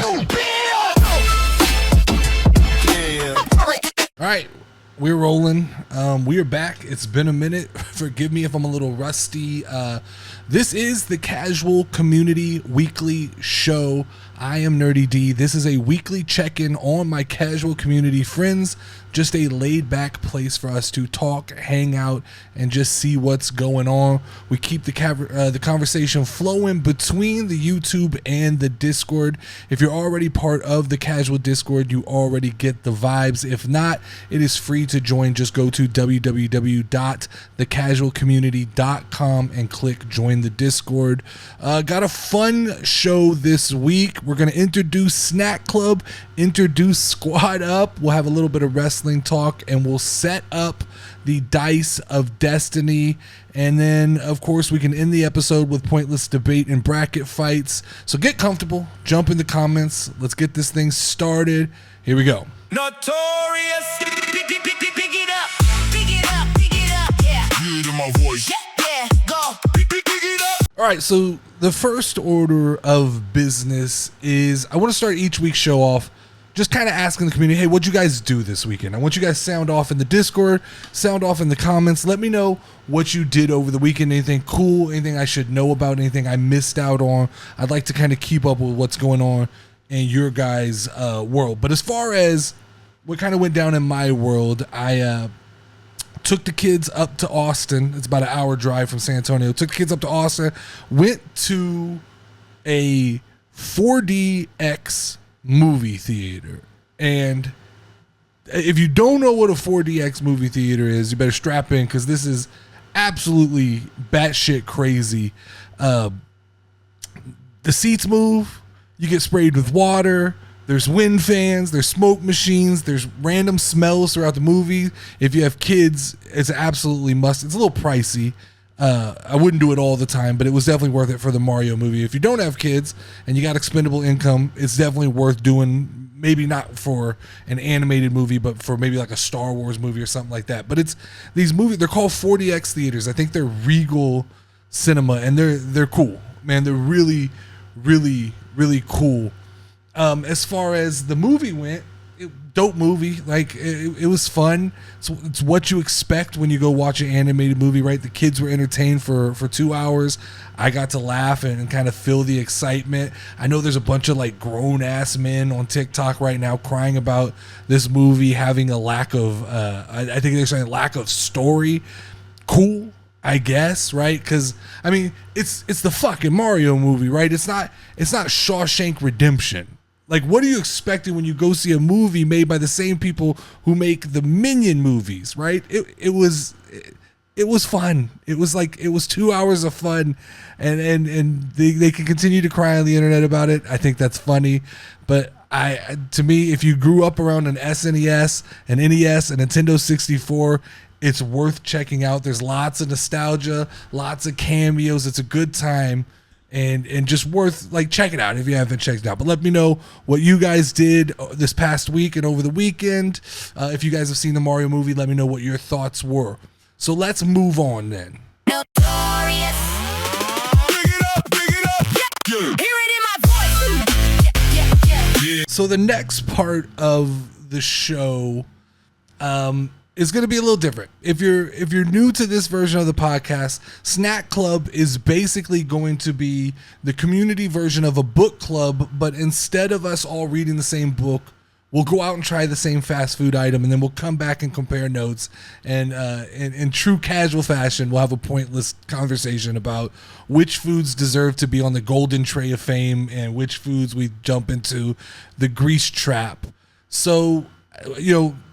All right, we're rolling. We are back. It's been a minute. Forgive me if I'm a little rusty. This is the Casual Community Weekly Show. I am Nerdy D. This is a weekly check-in on my casual community friends. Just a laid-back place for us to talk, hang out, and just see what's going on. We keep the conversation flowing between the YouTube and the Discord. If you're already part of the Casual Discord, you already get the vibes. If not, it is free to join. Just go to www.thecasualcommunity.com and click Join the Discord. Got a fun show this week. We're going to introduce Snack Club, introduce Squad Up. We'll have a little bit of wrestling talk, and we'll set up the Dice of Destiny. And then, of course, we can end the episode with pointless debate and bracket fights. So get comfortable, jump in the comments. Let's get this thing started. Here we go. Notorious. Pick it up. Pick it up. Pick it up. Yeah. Hear it in my voice. Yeah. Go. Pick it up. All right, so the first order of business is I want to start each week's show off just kind of asking the community, hey, what'd you guys do this weekend? I want you guys to sound off in the Discord, sound off in the comments. Let me know what you did over the weekend, anything cool, anything I should know about, anything I missed out on. I'd like to kind of keep up with what's going on in your guys' world. But as far as what kind of went down in my world, I took the kids up to Austin. It's about an hour drive from San Antonio. Took the kids up to Austin, went to a 4DX movie theater. And if you don't know what a 4DX movie theater is, you better strap in because this is absolutely batshit crazy. The seats move. You get sprayed with water. There's wind fans, there's smoke machines, there's random smells throughout the movie. If you have kids, it's absolutely must. It's a little pricey. I wouldn't do it all the time, but it was definitely worth it for the Mario movie. If you don't have kids and you got expendable income, it's definitely worth doing. Maybe not for an animated movie, but for maybe like a Star Wars movie or something like that. But it's these movies, they're called 4DX theaters. I think they're Regal Cinema, and they're cool, man. They're really, really, really cool. As far as the movie went, dope movie. Like it was fun. So it's what you expect when you go watch an animated movie, right? The kids were entertained for 2 hours. I got to laugh and kind of feel the excitement. I know there's a bunch of like grown ass men on TikTok right now crying about this movie having a lack of, I think they're saying lack of story. Cool, I guess, right? Because I mean, it's the fucking Mario movie, right? It's not Shawshank Redemption. Like, what are you expecting when you go see a movie made by the same people who make the Minion movies, right? It was fun. It was 2 hours of fun, and they can continue to cry on the internet about it. I think that's funny, but to me, if you grew up around an SNES, an NES, a Nintendo 64, it's worth checking out. There's lots of nostalgia, lots of cameos. It's a good time. And just worth like check it out if you haven't checked it out. But let me know what you guys did this past week and over the weekend. If you guys have seen the Mario movie, let me know what your thoughts were. So let's move on then. Notorious. Pick it up. Hear it in my voice. Yeah. So the next part of the show is going to be a little different. If you're new to this version of the podcast, Snack Club is basically going to be the community version of a book club, but instead of us all reading the same book, we'll go out and try the same fast food item, and then we'll come back and compare notes. And in true casual fashion, we'll have a pointless conversation about which foods deserve to be on the golden tray of fame and which foods we jump into the grease trap. So,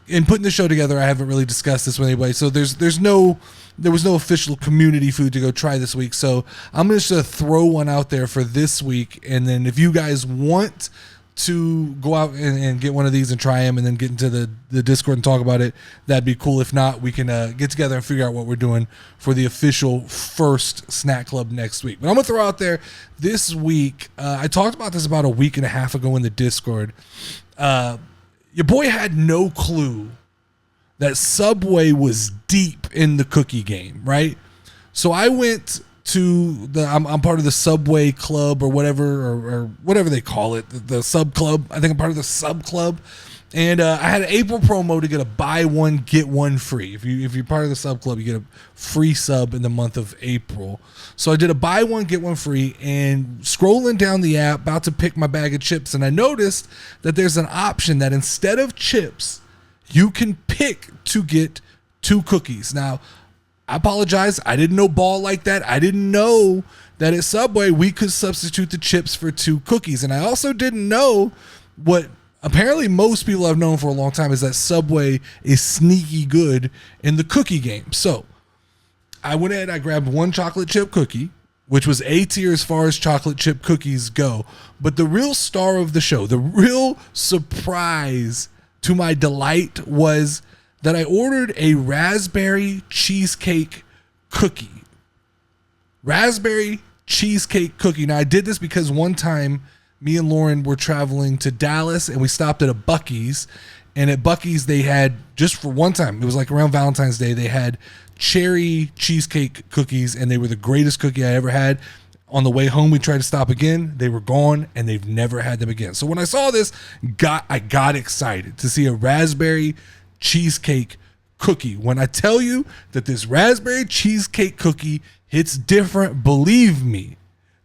in putting the show together, I haven't really discussed this with anybody. So there was no official community food to go try this week. So I'm just going to throw one out there for this week. And then if you guys want to go out and get one of these and try them and then get into the Discord and talk about it, that'd be cool. If not, we can get together and figure out what we're doing for the official first Snack Club next week. But I'm going to throw out there this week. I talked about this about a week and a half ago in the Discord. Your boy had no clue that Subway was deep in the cookie game, right? So I went to I'm part of the Subway Club or whatever, or whatever they call it, the Sub Club. I think I'm part of the Sub Club. And I had an April promo to get a buy one, get one free. If you're part of the Sub Club, you get a free sub in the month of April. So I did a buy one, get one free, and scrolling down the app, about to pick my bag of chips, and I noticed that there's an option that instead of chips, you can pick to get 2 cookies. Now, I apologize. I didn't know ball like that. I didn't know that at Subway we could substitute the chips for 2 cookies. And I also didn't know what apparently most people have known for a long time is that Subway is sneaky good in the cookie game. So I went ahead, I grabbed 1 chocolate chip cookie, which was A tier as far as chocolate chip cookies go. But the real star of the show, the real surprise to my delight, was that I ordered a raspberry cheesecake cookie. Raspberry cheesecake cookie. Now, I did this because one time me and Lauren were traveling to Dallas and we stopped at a Buc-ee's. And at Buc-ee's, they had, just for one time, it was like around Valentine's Day, they had cherry cheesecake cookies, and they were the greatest cookie I ever had. On the way home, we tried to stop again. They were gone, and they've never had them again. So when I saw this, I got excited to see a raspberry cheesecake cookie. When I tell you that this raspberry cheesecake cookie hits different, believe me,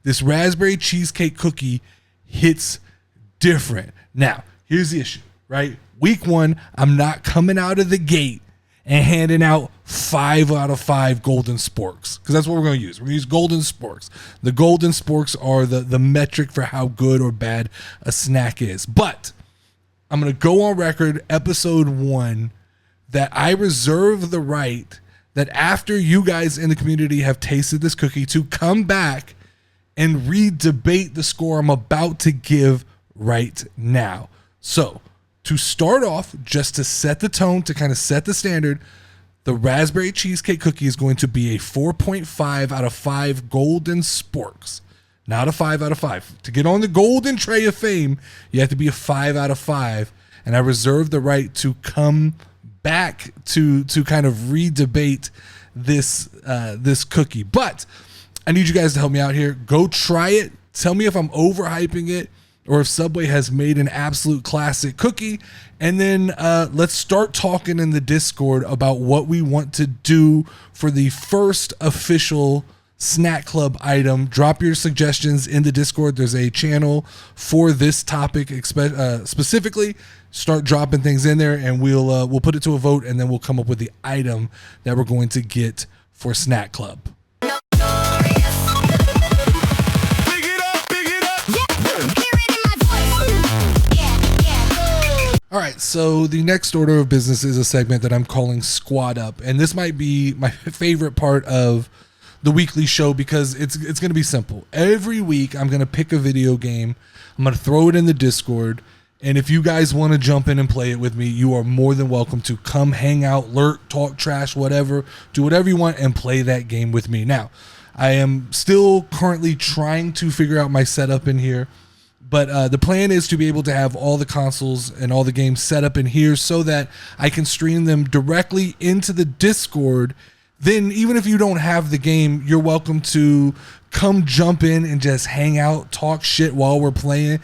this raspberry cheesecake cookie hits different. Now, here's the issue, right? Week 1, I'm not coming out of the gate and handing out 5 out of 5 golden sporks, because that's what we're going to use. We're going to use golden sporks. The golden sporks are the metric for how good or bad a snack is. But I'm going to go on record, episode 1, that I reserve the right that after you guys in the community have tasted this cookie to come back and re-debate the score I'm about to give right now. So, to start off, just to set the tone, to kind of set the standard, the raspberry cheesecake cookie is going to be a 4.5 out of 5 golden sporks. Not a 5 out of 5. To get on the golden tray of fame, you have to be a 5 out of 5. And I reserve the right to come back to kind of re-debate this cookie. But I need you guys to help me out here. Go try it. Tell me if I'm overhyping it, or if Subway has made an absolute classic cookie. And then let's start talking in the Discord about what we want to do for the first official Snack Club item. Drop your suggestions in the Discord. There's a channel for this topic specifically. Start dropping things in there, and we'll put it to a vote, and then we'll come up with the item that we're going to get for Snack Club. All right, so the next order of business is a segment that I'm calling Squad Up, and this might be my favorite part of the weekly show because it's going to be simple. Every week, I'm going to pick a video game, I'm going to throw it in the Discord, and if you guys want to jump in and play it with me, you are more than welcome to come hang out, lurk, talk trash, whatever, do whatever you want and play that game with me. Now, I am still currently trying to figure out my setup in here. But the plan is to be able to have all the consoles and all the games set up in here so that I can stream them directly into the Discord. Then even if you don't have the game, you're welcome to come jump in and just hang out, talk shit while we're playing.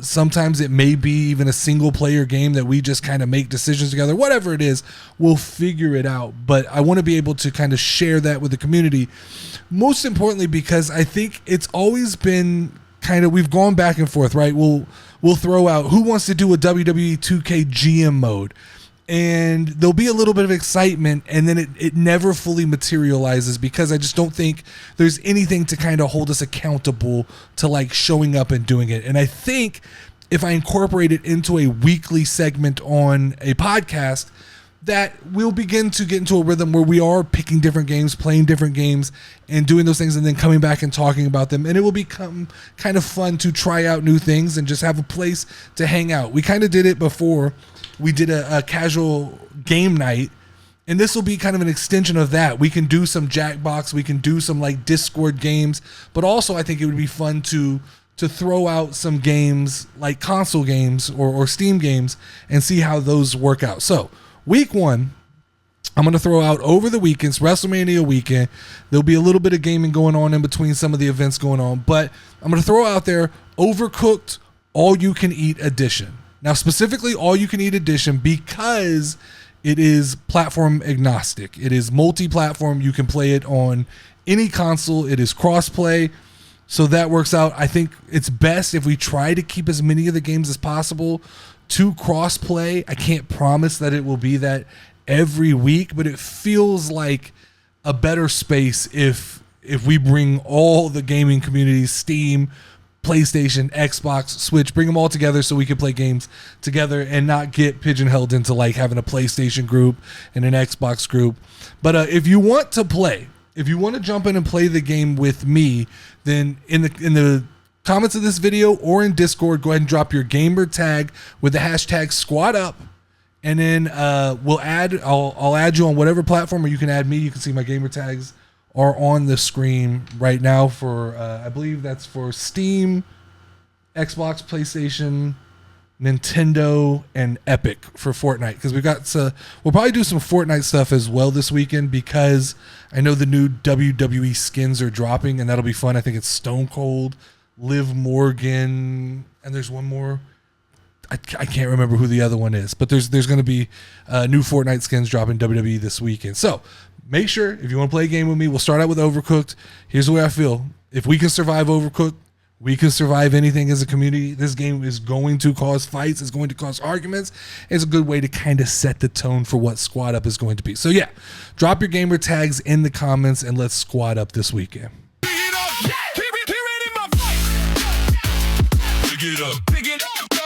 Sometimes it may be even a single player game that we just kind of make decisions together. Whatever it is, we'll figure it out. But I want to be able to kind of share that with the community. Most importantly, because I think it's always been kind of, we've gone back and forth, right? We'll throw out who wants to do a WWE 2K GM mode, and there'll be a little bit of excitement, and then it never fully materializes because I just don't think there's anything to kind of hold us accountable to like showing up and doing it. And I think if I incorporate it into a weekly segment on a podcast, that we'll begin to get into a rhythm where we are picking different games, playing different games, and doing those things, and then coming back and talking about them. And it will become kind of fun to try out new things and just have a place to hang out. We kind of did it before. We did a casual game night, and this will be kind of an extension of that. We can do some Jackbox, we can do some like Discord games, but also I think it would be fun to throw out some games like console games or Steam games and see how those work out. So, Week 1, I'm going to throw out over the weekends, WrestleMania weekend. There'll be a little bit of gaming going on in between some of the events going on, but I'm going to throw out there Overcooked All You Can Eat Edition. Now, specifically All You Can Eat Edition because it is platform agnostic. It is multi-platform. You can play it on any console. It is cross-play. So that works out. I think it's best if we try to keep as many of the games as possible to cross-play. I can't promise that it will be that every week, but it feels like a better space if we bring all the gaming communities, Steam, PlayStation, Xbox, Switch, bring them all together so we can play games together and not get pigeonholed into like having a PlayStation group and an Xbox group. But if you want to play, if you want to jump in and play the game with me, then in the comments of this video or in Discord, go ahead and drop your gamer tag with the hashtag #SquadUp. And then I'll add you on whatever platform, or you can add me. You can see my gamer tags are on the screen right now for, I believe that's for Steam, Xbox, PlayStation, Nintendo, and Epic for Fortnite. Because we'll probably do some Fortnite stuff as well this weekend because I know the new WWE skins are dropping, and that'll be fun. I think it's Stone Cold, Liv Morgan, and there's one more. I can't remember who the other one is, but there's going to be new Fortnite skins dropping WWE this weekend. So make sure if you want to play a game with me, we'll start out with Overcooked. Here's the way I feel. If we can survive Overcooked, we can survive anything as a community. This game is going to cause fights. It's going to cause arguments. It's a good way to kind of set the tone for what Squad Up is going to be. So yeah, drop your gamer tags in the comments and let's squad up this weekend. Pick it up. Keep it in my fight. Pick it up. Pick it up. Go.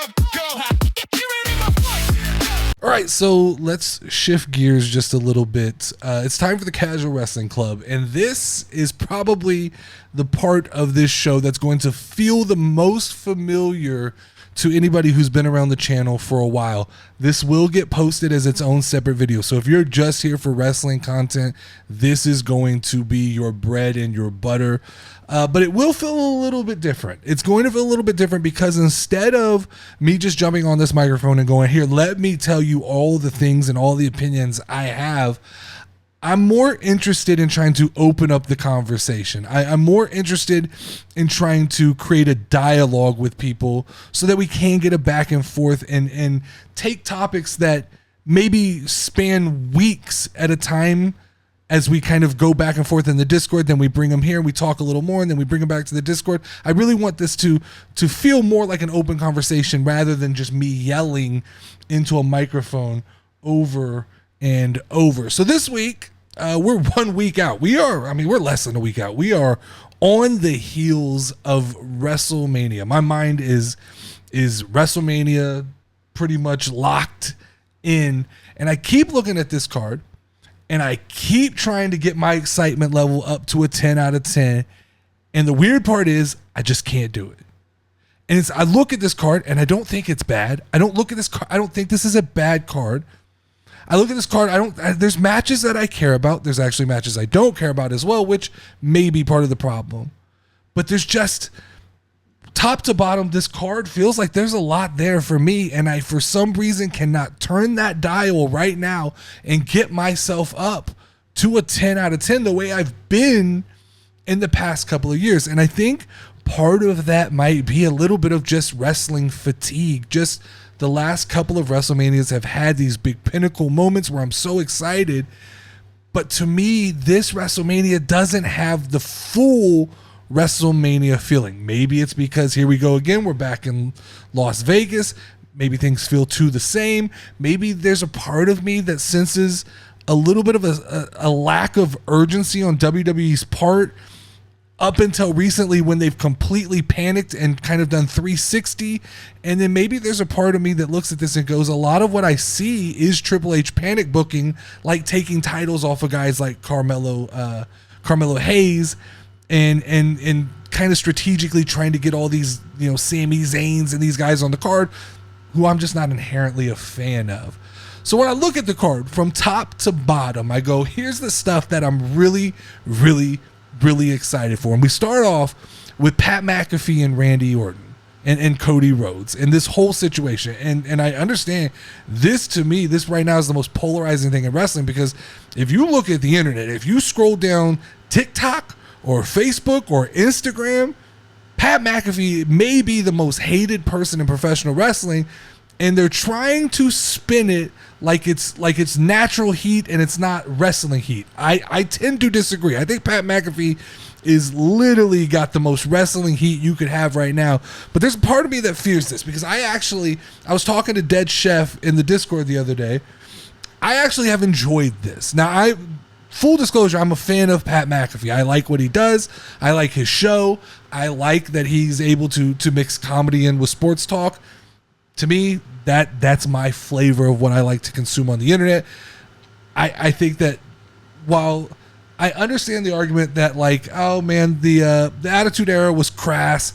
Keep it in my fight. All right, so let's shift gears just a little bit. It's time for the Casual Wrestling Club, and this is probably the part of this show that's going to feel the most familiar to anybody who's been around the channel for a while. This will get posted as its own separate video. So if you're just here for wrestling content, this is going to be your bread and your butter. But it will feel a little bit different. It's going to feel a little bit different because instead of me just jumping on this microphone and going, here, let me tell you all the things and all the opinions I have, I'm more interested in trying to open up the conversation. I'm more interested in trying to create a dialogue with people so that we can get a back and forth and take topics that maybe span weeks at a time as we kind of go back and forth in the Discord. Then we bring them here, we talk a little more, and then we bring them back to the Discord. I really want this to feel more like an open conversation rather than just me yelling into a microphone over and over. So this week, we're 1 week out. We're less than a week out. We are on the heels of WrestleMania. My mind is WrestleMania pretty much locked in. And I keep looking at this card and I keep trying to get my excitement level up to a 10 out of 10. And the weird part is I just can't do it. And I look at this card and I don't think it's bad. I don't look at this card. I don't think this is a bad card. I look at this card, there's matches that I care about. There's actually matches I don't care about as well, which may be part of the problem. But there's just, top to bottom, this card feels like there's a lot there for me, and I, for some reason, cannot turn that dial right now and get myself up to a 10 out of 10 the way I've been in the past couple of years. And I think part of that might be a little bit of just wrestling fatigue. Just the last couple of WrestleManias have had these big pinnacle moments where I'm so excited. But to me, this WrestleMania doesn't have the full WrestleMania feeling. Maybe it's because here we go again. We're back in Las Vegas. Maybe things feel too the same. Maybe there's a part of me that senses a little bit of a lack of urgency on WWE's part up until recently when they've completely panicked and kind of done 360. And then maybe there's a part of me that looks at this and goes, a lot of what I see is Triple H panic booking, like taking titles off of guys like Carmelo Hayes and kind of strategically trying to get all these, Sami Zayns and these guys on the card who I'm just not inherently a fan of. So when I look at the card from top to bottom, I go, here's the stuff that I'm really, really, really excited for. And we start off with Pat McAfee and Randy Orton. and Cody Rhodes and this whole situation. And I understand this, to me, this right now is the most polarizing thing in wrestling, because if you look at the internet, if you scroll down TikTok or Facebook or Instagram, Pat McAfee may be the most hated person in professional wrestling, and they're trying to spin it like it's natural heat and it's not wrestling heat. I tend to disagree. I think Pat McAfee is literally got the most wrestling heat you could have right now. But there's a part of me that fears this, because I was talking to Dead Chef in the Discord the other day. I actually have enjoyed this. Now, full disclosure, I'm a fan of Pat McAfee. I like what he does. I like his show. I like that he's able to mix comedy in with sports talk. To me, that's my flavor of what I like to consume on the internet. I think that while I understand the argument that, like, oh man, the Attitude Era was crass,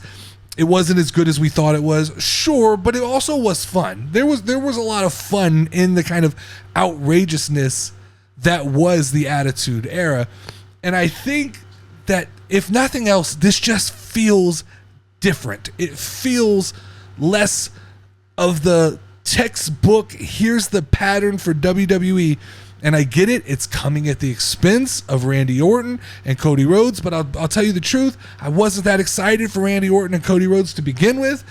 it wasn't as good as we thought it was. Sure, but it also was fun. There was a lot of fun in the kind of outrageousness that was the Attitude Era. And I think that, if nothing else, this just feels different. It feels less of the textbook, here's the pattern for WWE. And I get it, it's coming at the expense of Randy Orton and Cody Rhodes, but I'll tell you the truth, I wasn't that excited for Randy Orton and Cody Rhodes to begin with.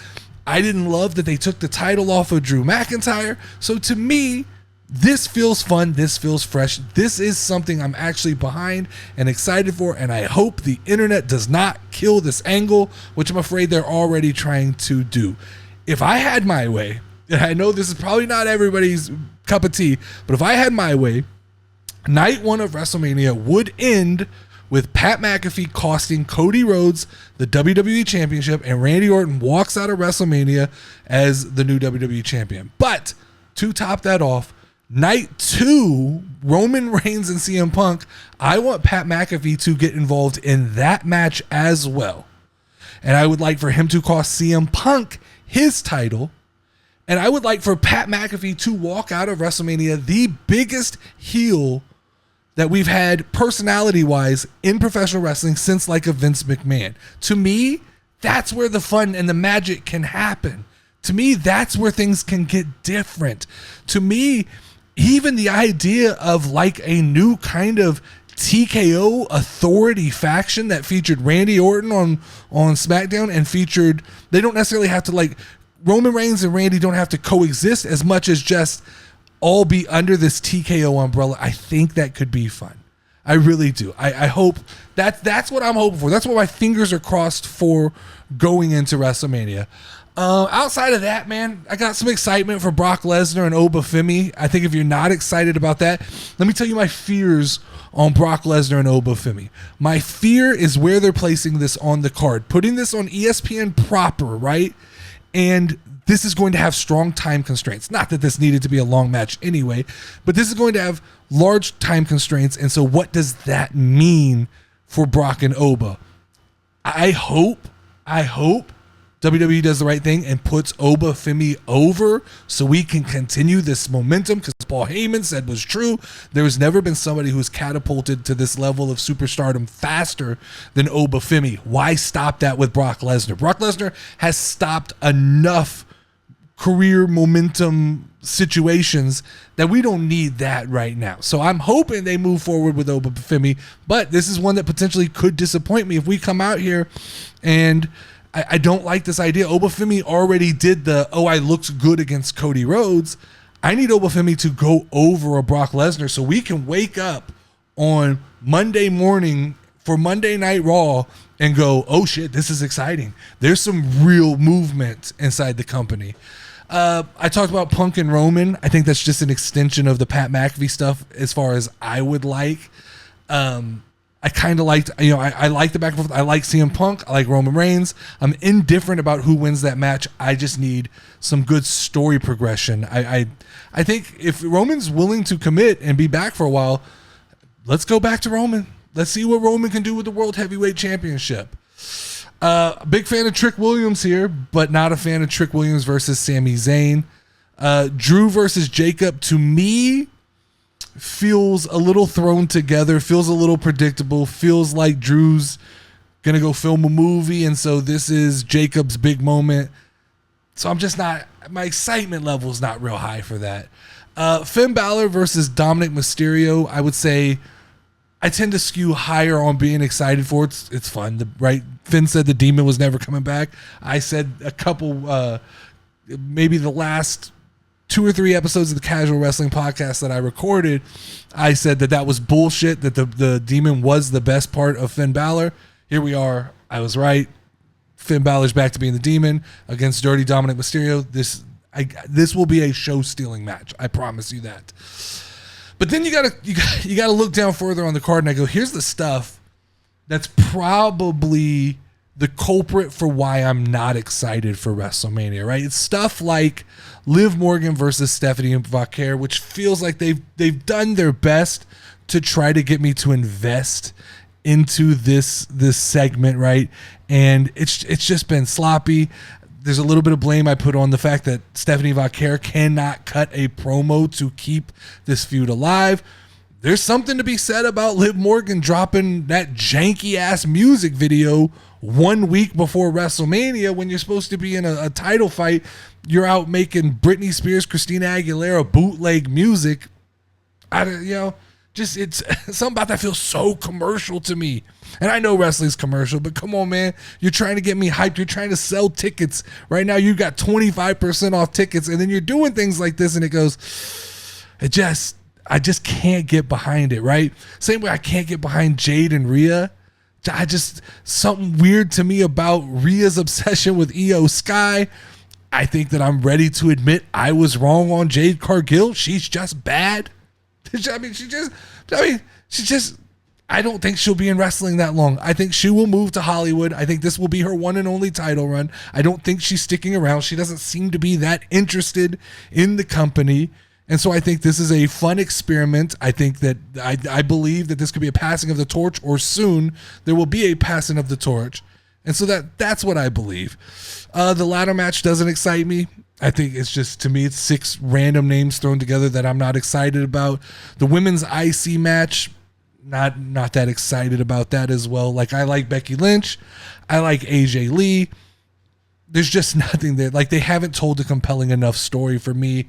I didn't love that they took the title off of Drew McIntyre. So to me, this feels fun, this feels fresh, this is something I'm actually behind and excited for, and I hope the internet does not kill this angle, which I'm afraid they're already trying to do. If I had my way, and I know this is probably not everybody's cup of tea, but if I had my way, night one of WrestleMania would end with Pat McAfee costing Cody Rhodes the WWE Championship, and Randy Orton walks out of WrestleMania as the new WWE Champion. But to top that off, night two, Roman Reigns and CM Punk, I want Pat McAfee to get involved in that match as well. And I would like for him to cost CM Punk his title. And I would like for Pat McAfee to walk out of WrestleMania the biggest heel that we've had personality-wise in professional wrestling since, like, a Vince McMahon. To me, that's where the fun and the magic can happen. To me, that's where things can get different. To me, even the idea of, like, a new kind of TKO authority faction that featured Randy Orton on SmackDown and featured, they don't necessarily have to, like, Roman Reigns and Randy don't have to coexist as much as just all be under this TKO umbrella. I think that could be fun. I really do. I hope that's what I'm hoping for. That's what my fingers are crossed for going into WrestleMania. Outside of that, man, I got some excitement for Brock Lesnar and Oba Femi. I think if you're not excited about that, let me tell you my fears on Brock Lesnar and Oba Femi. My fear is where they're placing this on the card. Putting this on ESPN proper, right? And this is going to have strong time constraints. Not that this needed to be a long match anyway, but this is going to have large time constraints. And so what does that mean for Brock and Oba? I hope WWE does the right thing and puts Oba Femi over so we can continue this momentum, because Paul Heyman said was true. There has never been somebody who's catapulted to this level of superstardom faster than Oba Femi. Why stop that with Brock Lesnar? Brock Lesnar has stopped enough career momentum situations that we don't need that right now. So I'm hoping they move forward with Oba Femi, but this is one that potentially could disappoint me if we come out here and I don't like this idea. Oba Femi already did I looked good against Cody Rhodes. I need Oba Femi to go over a Brock Lesnar so we can wake up on Monday morning for Monday Night Raw and go, oh shit, this is exciting. There's some real movement inside the company. I talked about Punk and Roman. I think that's just an extension of the Pat McAfee stuff as far as I would like. I kind of liked, I like the back and forth. I like CM Punk. I like Roman Reigns. I'm indifferent about who wins that match. I just need some good story progression. I think if Roman's willing to commit and be back for a while, let's go back to Roman. Let's see what Roman can do with the World Heavyweight Championship. Big fan of Trick Williams here, but not a fan of Trick Williams versus Sami Zayn. Drew versus Jacob, to me, feels a little thrown together, feels a little predictable, feels like Drew's gonna go film a movie, and so this is Jacob's big moment. So I'm just not, my excitement level is not real high for that. Finn Balor versus Dominic Mysterio, I would say I tend to skew higher on being excited for it. It's fun, right? Finn said the demon was never coming back. I said a couple, maybe the last 2 or 3 episodes of the Casual Wrestling Podcast that I recorded, I said that was bullshit, that the demon was the best part of Finn Balor. Here we are. I was right. Finn Balor's back to being the demon against Dirty Dominic Mysterio. This will be a show-stealing match. I promise you that. But then you gotta look down further on the card, and I go, here's the stuff that's probably the culprit for why I'm not excited for WrestleMania, right? It's stuff like Liv Morgan versus Stephanie Vaquer, which feels like they've done their best to try to get me to invest into this segment, right? And it's just been sloppy. There's a little bit of blame I put on the fact that Stephanie Vaquer cannot cut a promo to keep this feud alive. There's something to be said about Liv Morgan dropping that janky ass music video 1 week before WrestleMania when you're supposed to be in a title fight. You're out making Britney Spears, Christina Aguilera bootleg music. It's something about that feels so commercial to me. And I know wrestling's commercial, but come on, man. You're trying to get me hyped. You're trying to sell tickets. Right now, you got 25% off tickets, and then you're doing things like this, and it goes, I just can't get behind it, right? Same way I can't get behind Jade and Rhea. Something weird to me about Rhea's obsession with Io Sky. I think that I'm ready to admit I was wrong on Jade Cargill. She's just bad. I don't think she'll be in wrestling that long. I think she will move to Hollywood. I think this will be her one and only title run. I don't think she's sticking around. She doesn't seem to be that interested in the company. And so I think this is a fun experiment. I think that I believe that this could be a passing of the torch, or soon there will be a passing of the torch. And so that's what I believe. The ladder match doesn't excite me. I think it's just, to me, it's 6 random names thrown together that I'm not excited about. The women's IC match, not that excited about that as well. Like, I like Becky Lynch. I like AJ Lee. There's just nothing there. Like, they haven't told a compelling enough story for me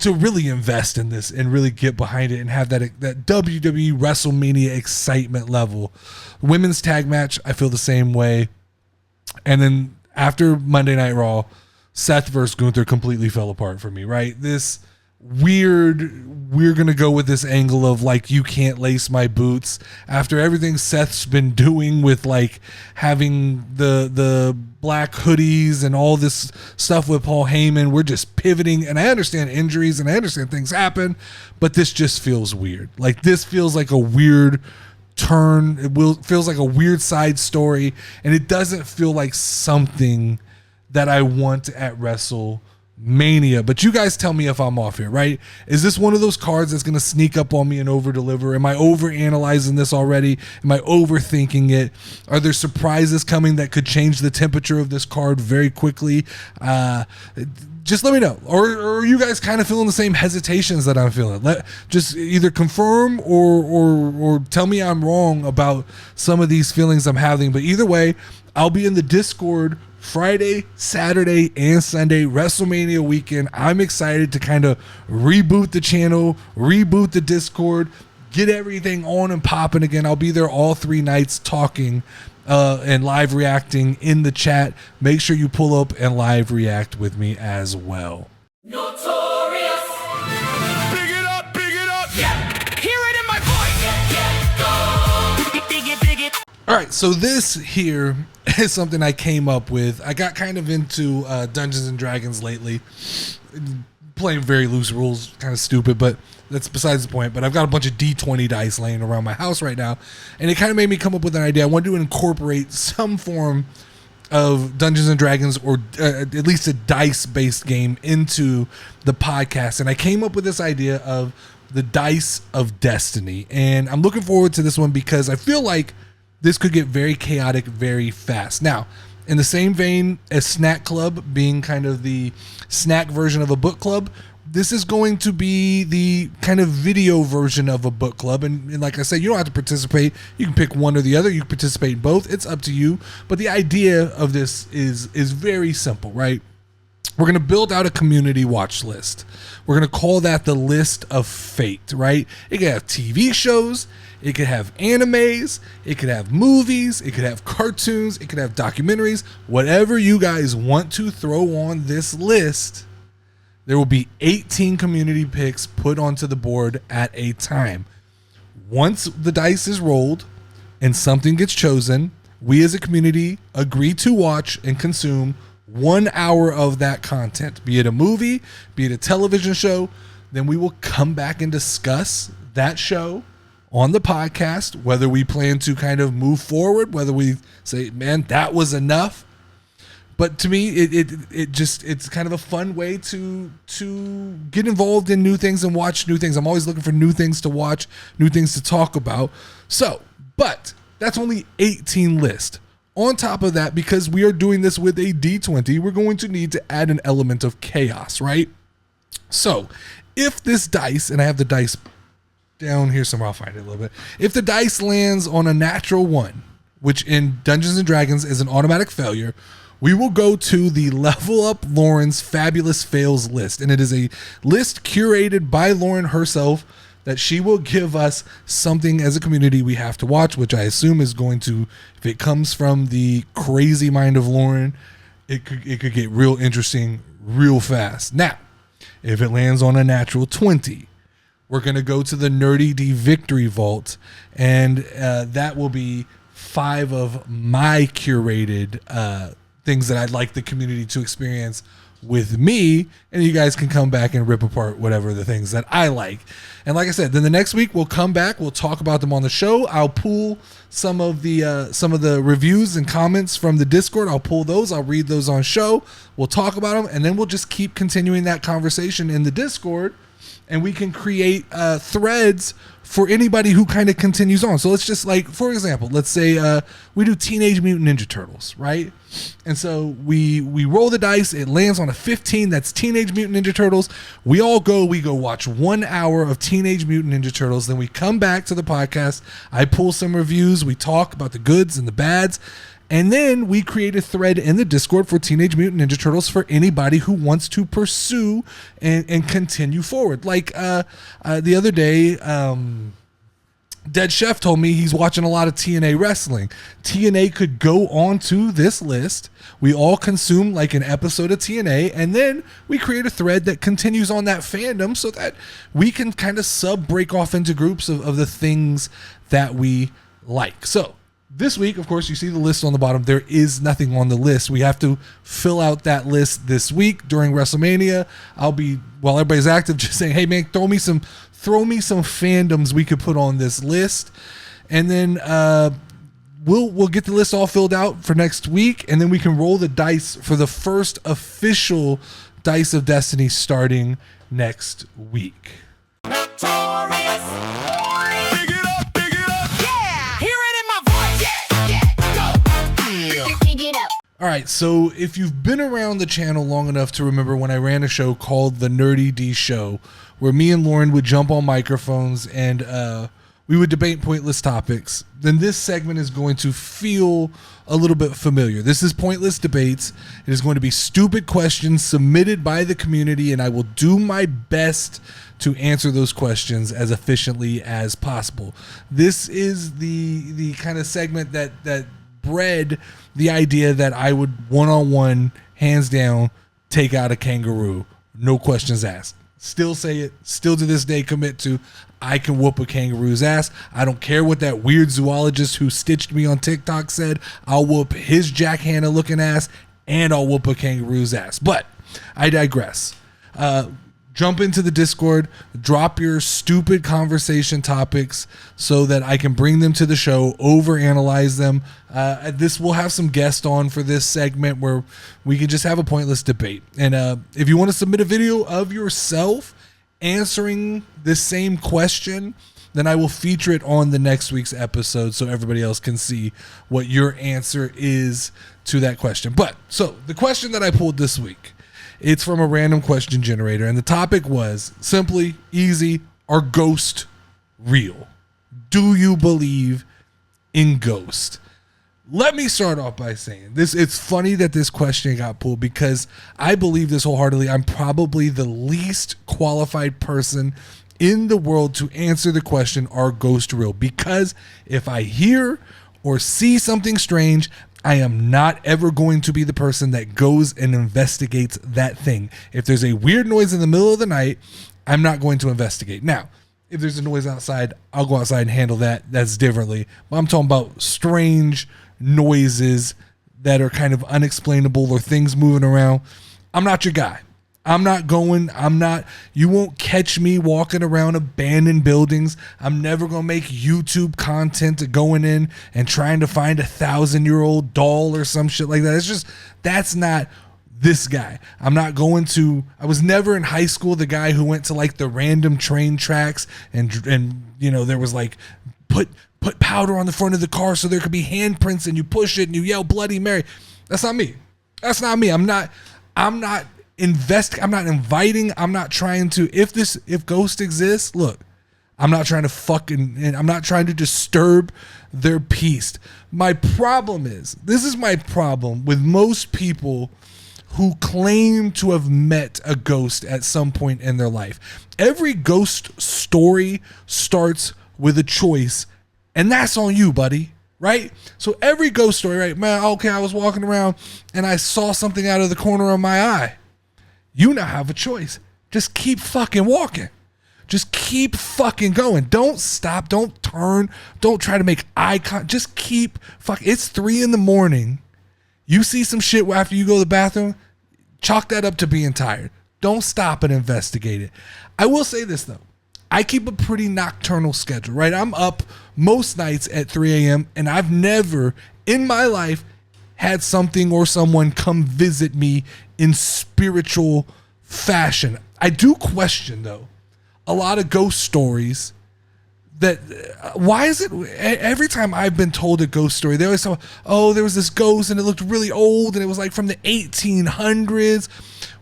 to really invest in this and really get behind it and have that WWE WrestleMania excitement level. Women's tag match, I feel the same way. And then after Monday Night Raw, Seth versus Gunther completely fell apart for me, right? This weird, we're going to go with this angle of like, you can't lace my boots. After everything Seth's been doing with like having the black hoodies and all this stuff with Paul Heyman, we're just pivoting. And I understand injuries and I understand things happen, but this just feels weird. Like, this feels like a weird turn. Feels like a weird side story, and it doesn't feel like something that I want at WrestleMania. But you guys tell me if I'm off here, right? Is this one of those cards that's going to sneak up on me and over-deliver? Am I over-analyzing this already? Am I overthinking it? Are there surprises coming that could change the temperature of this card very quickly? Just let me know. Or are you guys kind of feeling the same hesitations that I'm feeling? Just either confirm or tell me I'm wrong about some of these feelings I'm having. But either way, I'll be in the Discord Friday, Saturday, and Sunday, WrestleMania weekend. I'm excited to kind of reboot the channel, reboot the Discord, get everything on and popping again. I'll be there all 3 nights talking and live reacting in the chat. Make sure you pull up and live react with me as well. Notorious. Big it up, Yeah. Hear it in my voice. Yeah. Go. Big it. All right, so this here is something I came up with. I got kind of into Dungeons and Dragons lately, playing very loose rules, kind of stupid, but that's besides the point. But I've got a bunch of D20 dice laying around my house right now, and it kind of made me come up with an idea. I wanted to incorporate some form of Dungeons and Dragons, or at least a dice-based game, into the podcast, and I came up with this idea of the Dice of Destiny, and I'm looking forward to this one because I feel like this could get very chaotic very fast. Now, in the same vein as Snack Club being kind of the snack version of a book club, this is going to be the kind of video version of a book club. And like I said, you don't have to participate. You can pick one or the other. You can participate in both. It's up to you. But the idea of this is very simple, right? We're going to build out a community watch list. We're going to call that the list of fate, right? It could have TV shows. It could have animes. It could have movies. It could have cartoons. It could have documentaries. Whatever you guys want to throw on this list, there will be 18 community picks put onto the board at a time. Once the dice is rolled and something gets chosen, we as a community agree to watch and consume 1 hour of that content, be it a movie, be it a television show. Then we will come back and discuss that show on the podcast, whether we plan to kind of move forward, whether we say, man, that was enough. But to me, it's kind of a fun way to get involved in new things and watch new things. I'm always looking for new things to watch, new things to talk about. So, but that's only 18 list. On top of that, because we are doing this with a D20, we're going to need to add an element of chaos, right? So if this dice, and I have the dice down here somewhere, I'll find it a little bit. If the dice lands on a natural one, which in Dungeons and Dragons is an automatic failure, we will go to the Level Up Lauren's Fabulous Fails list. And it is a list curated by Lauren herself that she will give us something as a community we have to watch, which I assume is going to, if it comes from the crazy mind of Lauren, it could get real interesting real fast. Now, if it lands on a natural 20, we're going to go to the Nerdy D Victory Vault, and that will be 5 of my curated things that I'd like the community to experience with me, and you guys can come back and rip apart whatever the things that I like. And like I said, then the next week we'll come back, we'll talk about them on the show. I'll pull some of the reviews and comments from the Discord. I'll pull those, I'll read those on show, we'll talk about them, and then we'll just keep continuing that conversation in the Discord, and we can create threads for anybody who kind of continues on. So let's just, like, for example, let's say we do Teenage Mutant Ninja Turtles, right? And so we roll the dice, it lands on a 15, that's Teenage Mutant Ninja Turtles. We go watch 1 hour of Teenage Mutant Ninja Turtles, then we come back to the podcast, I pull some reviews, we talk about the goods and the bads, and then we create a thread in the Discord for Teenage Mutant Ninja Turtles for anybody who wants to pursue and continue forward. Like the other day, Dead Chef told me he's watching a lot of TNA wrestling. TNA could go onto this list. We all consume like an episode of TNA, and then we create a thread that continues on that fandom so that we can kind of break off into groups of the things that we like. So this week, of course, you see the list on the bottom. There is nothing on the list. We have to fill out that list this week during WrestleMania. I'll be, while everybody's active, just saying, hey man, throw me some fandoms we could put on this list, and then we'll get the list all filled out for next week, and then we can roll the dice for the first official Dice of Destiny starting next week. Notorious. Big it up, big it up. Yeah. Hear it in my voice. Yeah. Go. Dig it up. All right, so if you've been around the channel long enough to remember when I ran a show called The Nerdy D Show, where me and Lauren would jump on microphones and we would debate pointless topics, then this segment is going to feel a little bit familiar. This is Pointless Debates. It is going to be stupid questions submitted by the community, and I will do my best to answer those questions as efficiently as possible. This is the kind of segment that bred the idea that I would one-on-one, hands down, take out a kangaroo. No questions asked. Still say it, still to this day commit to, I can whoop a kangaroo's ass. I don't care what that weird zoologist who stitched me on TikTok said. I'll whoop his Jack Hanna looking ass, and I'll whoop a kangaroo's ass. But I digress. Jump into the Discord, drop your stupid conversation topics so that I can bring them to the show, overanalyze them. This will have some guests on for this segment where we can just have a pointless debate. And if you want to submit a video of yourself answering this same question, then I will feature it on the next week's episode so everybody else can see what your answer is to that question. But so the question that I pulled this week It's from a random question generator, and the topic was simply, easy, are ghosts real? Do you believe in ghosts? Let me start off by saying this. It's funny that this question got pulled because I believe this wholeheartedly. I'm probably the least qualified person in the world to answer the question, are ghosts real? Because if I hear or see something strange, I am not ever going to be the person that goes and investigates that thing. If there's a weird noise in the middle of the night, I'm not going to investigate. Now, if there's a noise outside, I'll go outside and handle that. That's differently. But I'm talking about strange noises that are kind of unexplainable or things moving around. I'm not your guy. You won't catch me walking around abandoned buildings. I'm never going to make YouTube content going in and trying to find 1,000-year-old doll or some shit like that. It's just, that's not this guy. I was never in high school the guy who went to like the random train tracks and there was like, put powder on the front of the car so there could be handprints and you push it and you yell Bloody Mary. That's not me. I'm not inviting. I'm not trying to, if ghosts exist, look, I'm not trying to disturb their peace. My problem is, this is my problem with most people who claim to have met a ghost at some point in their life. Every ghost story starts with a choice, and that's on you, buddy. Right? So every ghost story, right? Man, okay, I was walking around and I saw something out of the corner of my eye. You now have a choice. Just keep fucking walking. Just keep fucking going. Don't stop. Don't turn. Don't try to make eye contact. Just keep fucking. It's 3 a.m. You see some shit after you go to the bathroom, chalk that up to being tired. Don't stop and investigate it. I will say this, though. I keep a pretty nocturnal schedule, right? I'm up most nights at 3 a.m. and I've never in my life had something or someone come visit me in spiritual fashion. I do question, though, a lot of ghost stories that why is it every time I've been told a ghost story, they always talk, oh, there was this ghost and it looked really old and it was like from the 1800s.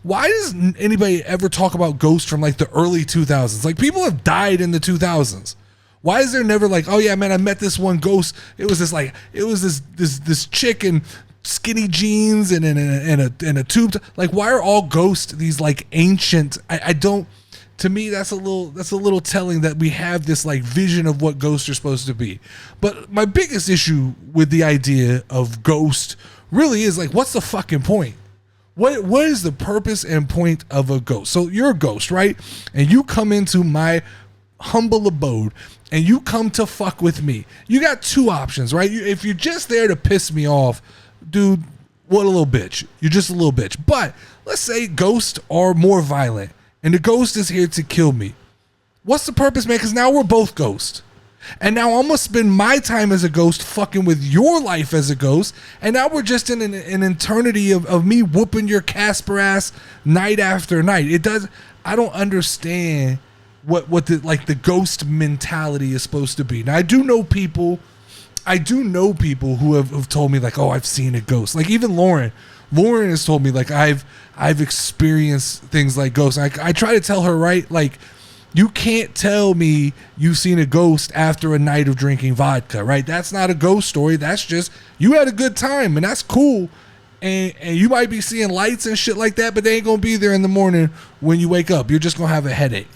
Why does anybody ever talk about ghosts from like the early 2000s? Like, people have died in the 2000s. Why is there never like, oh yeah, man, I met this one ghost. It was this chick in skinny jeans and in a tube. Like, why are all ghosts these like ancient? I don't. To me, that's a little telling that we have this like vision of what ghosts are supposed to be. But my biggest issue with the idea of ghost really is like, what's the fucking point? What is the purpose and point of a ghost? So you're a ghost, right? And you come into my humble abode and you come to fuck with me. You got two options, right? If you're just there to piss me off, dude, what a little bitch. You're just a little bitch. But let's say ghosts are more violent and the ghost is here to kill me. What's the purpose, man? Because now we're both ghosts. And now I'm going to spend my time as a ghost fucking with your life as a ghost. And now we're just in an eternity of me whooping your Casper ass night after night. I don't understand what the ghost mentality is supposed to be. Now, I do know people who have told me like, oh, I've seen a ghost. Like even Lauren has told me like, I've experienced things like ghosts. I try to tell her, right, like, you can't tell me you've seen a ghost after a night of drinking vodka, right? That's not a ghost story. That's just, you had a good time and that's cool. And you might be seeing lights and shit like that, but they ain't going to be there in the morning when you wake up. You're just going to have a headache.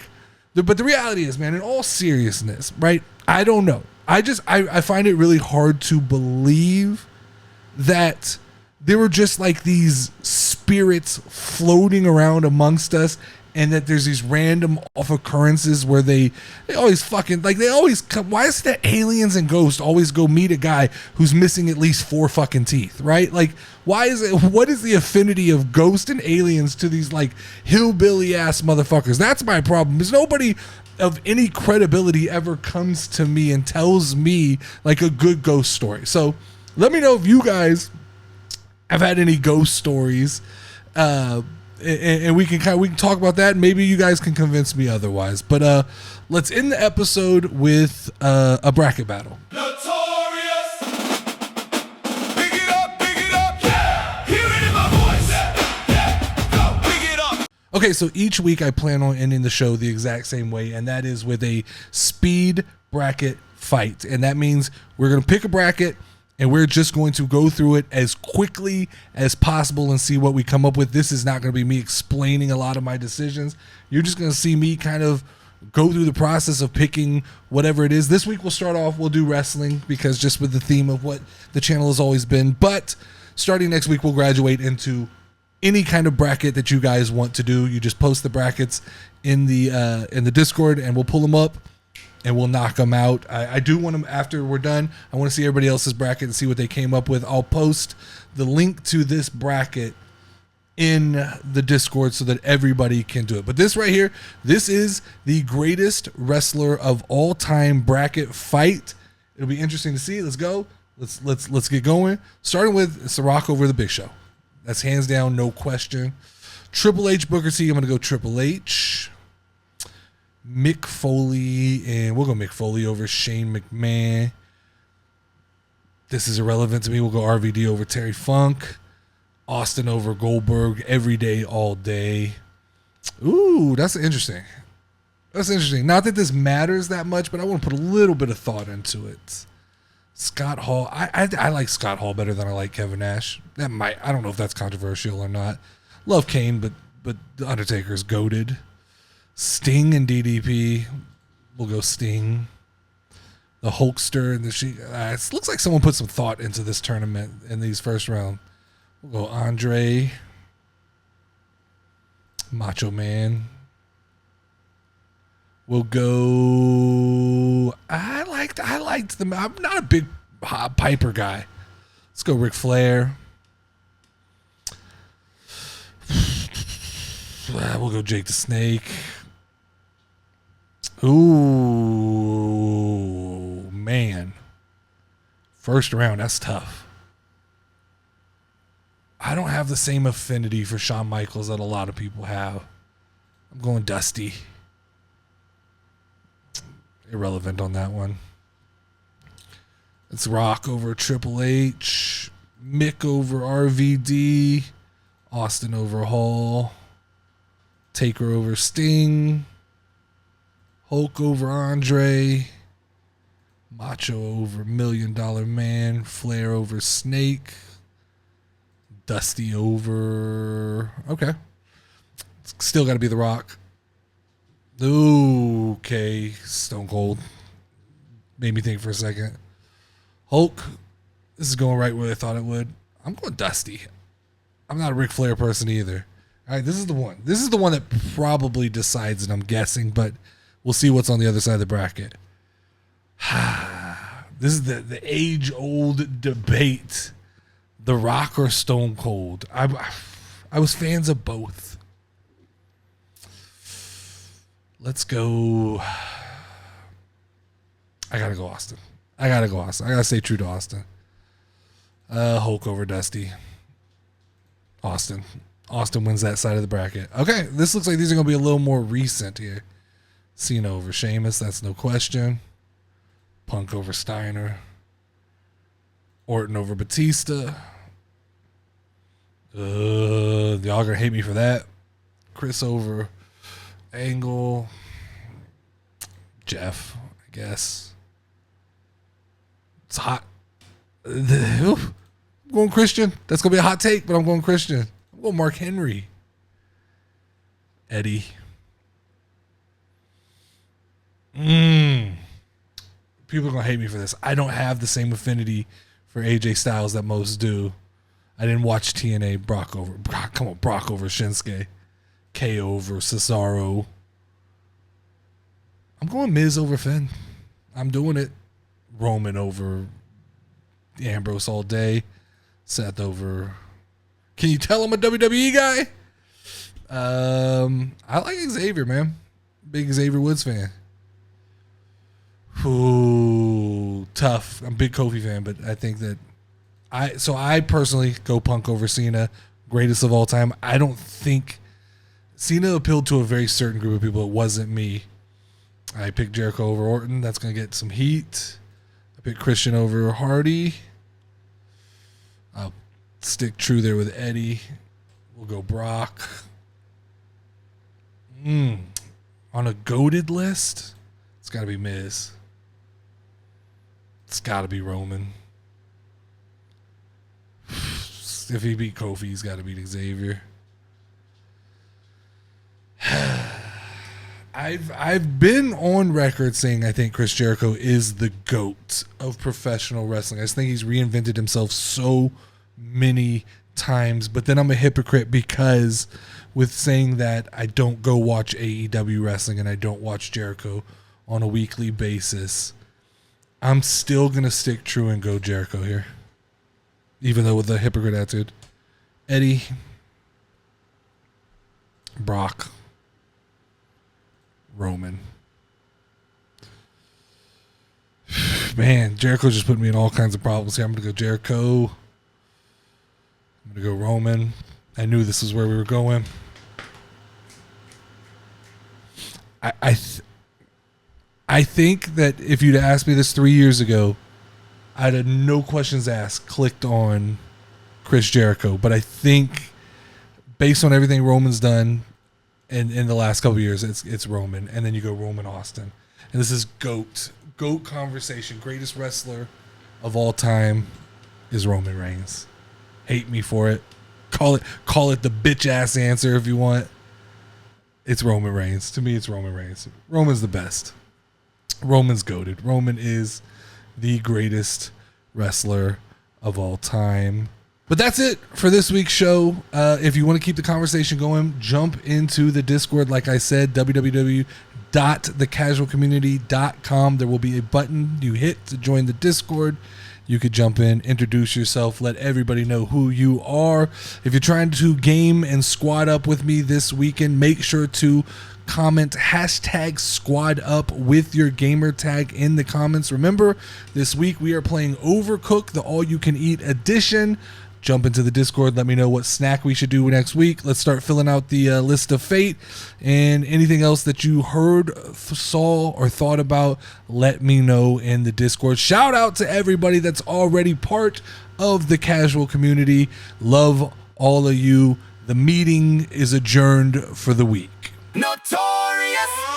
But the reality is, man, in all seriousness, right? I don't know. I find it really hard to believe that there were just like these spirits floating around amongst us, and that there's these random off occurrences where they always fucking, like, they always come. Why is it that aliens and ghosts always go meet a guy who's missing at least 4 fucking teeth, right? Like, why is it, what is the affinity of ghosts and aliens to these like hillbilly ass motherfuckers? That's my problem, is nobody of any credibility ever comes to me and tells me like a good ghost story. So let me know if you guys have had any ghost stories, and we can talk about that. Maybe you guys can convince me otherwise. But let's end the episode with a bracket battle. Notorious. Pick it up, yeah. Hear it in my voice, yeah. Go. Pick it Okay, so each week I plan on ending the show the exact same way, and that is with a speed bracket fight. And that means we're going to pick a bracket, and we're just going to go through it as quickly as possible and see what we come up with. This is not going to be me explaining a lot of my decisions. You're just going to see me kind of go through the process of picking whatever it is. This week we'll start off, we'll do wrestling, because just with the theme of what the channel has always been. But starting next week, we'll graduate into any kind of bracket that you guys want to do. You just post the brackets in the Discord, and we'll pull them up and we'll knock them out. I do want them, after we're done, I want to see everybody else's bracket and see what they came up with. I'll post the link to this bracket in the Discord so that everybody can do it. But this right here, this is the greatest wrestler of all time bracket fight. It'll be interesting to see. Let's go. Let's get going. Starting with, it's The Rock over the Big Show. That's hands down, no question. Triple H, Booker T. I'm going to go Triple H. Mick Foley, and we'll go Mick Foley over Shane McMahon. This is irrelevant to me. We'll go RVD over Terry Funk. Austin over Goldberg every day, all day. Ooh, that's interesting. That's interesting. Not that this matters that much, but I want to put a little bit of thought into it. Scott Hall. I like Scott Hall better than I like Kevin Nash. I don't know if that's controversial or not. Love Kane, but the Undertaker's goated. Sting and DDP. We'll go Sting. The Hulkster and the Sheik. It looks like someone put some thought into this tournament in these first round. We'll go Andre. Macho Man. We'll go. I liked them. I'm not a big Piper guy. Let's go Ric Flair. We'll go Jake the Snake. Ooh, man. First round, that's tough. I don't have the same affinity for Shawn Michaels that a lot of people have. I'm going Dusty. Irrelevant on that one. It's Rock over Triple H. Mick over RVD. Austin over Hall. Taker over Sting. Hulk over Andre. Macho over $1 Million Man. Flair over Snake. Dusty over... Okay. Still got to be The Rock. Okay. Stone Cold. Made me think for a second. Hulk. This is going right where I thought it would. I'm going Dusty. I'm not a Ric Flair person either. All right, this is the one. This is the one that probably decides it, I'm guessing, but we'll see what's on the other side of the bracket. This is the age-old debate. The Rock or Stone Cold. I was fans of both. Let's go. I gotta go Austin. I gotta stay true to Austin. Hulk over Dusty. Austin wins that side of the bracket. Okay, this looks like these are gonna be a little more recent here. Cena over Sheamus, that's no question. Punk over Steiner. Orton over Batista. Y'all gonna hate me for that. Chris over Angle. Jeff, I guess. It's hot. I'm going Christian. That's gonna be a hot take, but I'm going Christian. I'm going Mark Henry. Eddie. People are gonna hate me for this. I don't have the same affinity for AJ Styles that most do. I didn't watch TNA. Brock over Shinsuke. KO over Cesaro. I'm going Miz over Finn. I'm doing it. Roman over Ambrose all day. Seth over. Can you tell I'm a WWE guy? I like Xavier, man. Big Xavier Woods fan. Ooh, tough. I'm a big Kofi fan, but I think that I personally go Punk over Cena, greatest of all time. I don't think Cena appealed to a very certain group of people. It wasn't me. I picked Jericho over Orton. That's going to get some heat. I picked Christian over Hardy. I'll stick true there with Eddie. We'll go Brock. On a goated list, it's got to be Miz. It's got to be Roman. If he beat Kofi, he's got to beat Xavier. I've been on record saying I think Chris Jericho is the GOAT of professional wrestling. I just think he's reinvented himself so many times, but then I'm a hypocrite because with saying that I don't go watch AEW wrestling and I don't watch Jericho on a weekly basis, I'm still going to stick true and go Jericho here. Even though with the hypocrite attitude. Eddie. Brock. Roman. Man, Jericho just put me in all kinds of problems here. I'm going to go Jericho. I'm going to go Roman. I knew this is where we were going. I think that if you'd asked me this 3 years ago, I'd have no questions asked, clicked on Chris Jericho. But I think based on everything Roman's done in the last couple of years, it's Roman. And then you go Roman Austin. And this is GOAT conversation. Greatest wrestler of all time is Roman Reigns. Hate me for it. Call it the bitch ass answer if you want. It's Roman Reigns. To me, it's Roman Reigns. Roman's the best. Roman's goated. Roman is the greatest wrestler of all time. But that's it for this week's show. If you want to keep the conversation going, jump into the Discord. Like I said, www.thecasualcommunity.com. There will be a button you hit to join the Discord. You could jump in, introduce yourself, let everybody know who you are. If you're trying to game and squad up with me this weekend, make sure to comment hashtag squad up with your gamer tag in the comments. Remember, this week we are playing Overcooked, the all-you-can-eat edition. Jump into the Discord. Let me know what snack we should do next week. Let's start filling out the list of fate. And anything else that you heard, saw, or thought about, let me know in the Discord. Shout out to everybody that's already part of the casual community. Love all of you. The meeting is adjourned for the week. Notorious.